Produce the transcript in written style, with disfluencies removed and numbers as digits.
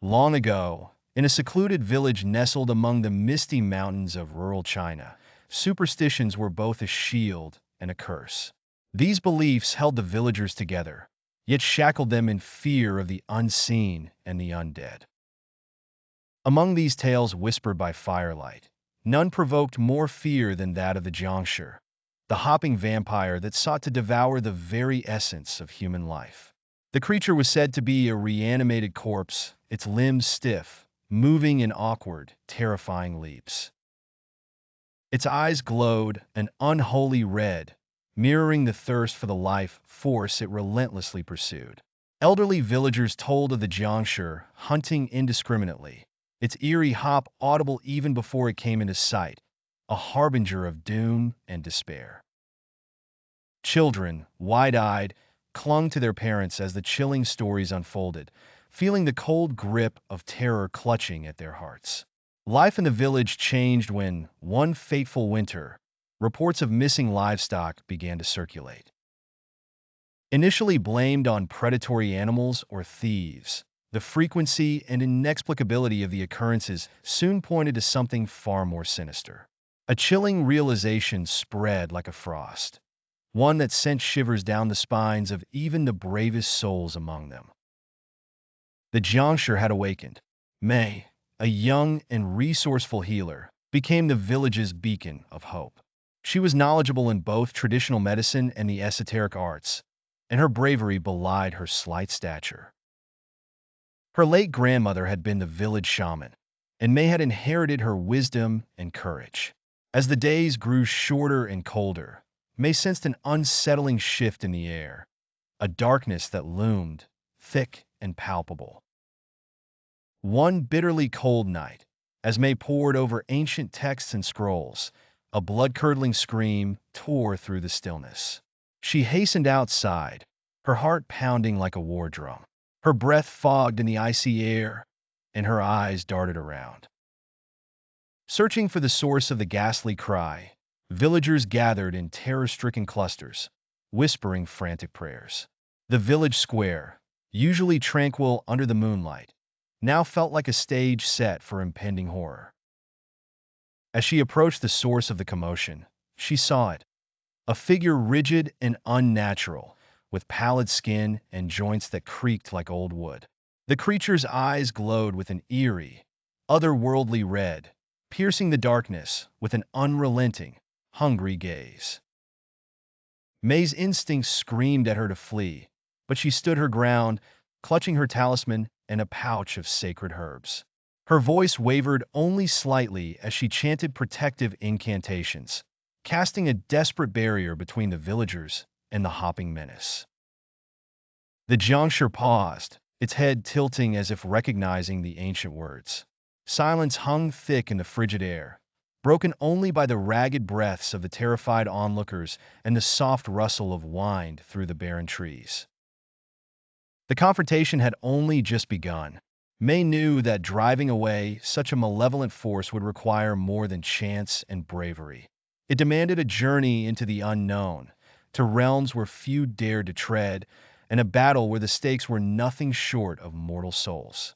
Long ago, in a secluded village nestled among the misty mountains of rural China, superstitions were both a shield and a curse. These beliefs held the villagers together, yet shackled them in fear of the unseen and the undead. Among these tales whispered by firelight, none provoked more fear than that of the Jiangshi, the hopping vampire that sought to devour the very essence of human life. The creature was said to be a reanimated corpse, its limbs stiff, moving in awkward, terrifying leaps. Its eyes glowed an unholy red, mirroring the thirst for the life force it relentlessly pursued. Elderly villagers told of the Jiangshi hunting indiscriminately, its eerie hop audible even before it came into sight, a harbinger of doom and despair. Children, wide-eyed, clung to their parents as the chilling stories unfolded, feeling the cold grip of terror clutching at their hearts. Life in the village changed when, one fateful winter, reports of missing livestock began to circulate. Initially blamed on predatory animals or thieves, the frequency and inexplicability of the occurrences soon pointed to something far more sinister. A chilling realization spread like a frost, one that sent shivers down the spines of even the bravest souls among them. The Jiangshi had awakened. May, a young and resourceful healer, became the village's beacon of hope. She was knowledgeable in both traditional medicine and the esoteric arts, and her bravery belied her slight stature. Her late grandmother had been the village shaman, and May had inherited her wisdom and courage. As the days grew shorter and colder, May sensed an unsettling shift in the air, a darkness that loomed, thick and palpable. One bitterly cold night, as May pored over ancient texts and scrolls, a blood-curdling scream tore through the stillness. She hastened outside, her heart pounding like a war drum. Her breath fogged in the icy air, and her eyes darted around. Searching for the source of the ghastly cry, villagers gathered in terror-stricken clusters, whispering frantic prayers. The village square, usually tranquil under the moonlight, now felt like a stage set for impending horror. As she approached the source of the commotion, she saw it, a figure rigid and unnatural, with pallid skin and joints that creaked like old wood. The creature's eyes glowed with an eerie, otherworldly red, piercing the darkness with an unrelenting, hungry gaze. May's instincts screamed at her to flee, but she stood her ground, clutching her talisman and a pouch of sacred herbs. Her voice wavered only slightly as she chanted protective incantations, casting a desperate barrier between the villagers and the hopping menace. The Jiangshi paused, its head tilting as if recognizing the ancient words. Silence hung thick in the frigid air, broken only by the ragged breaths of the terrified onlookers and the soft rustle of wind through the barren trees. The confrontation had only just begun. May knew that driving away such a malevolent force would require more than chance and bravery. It demanded a journey into the unknown, to realms where few dared to tread, and a battle where the stakes were nothing short of mortal souls.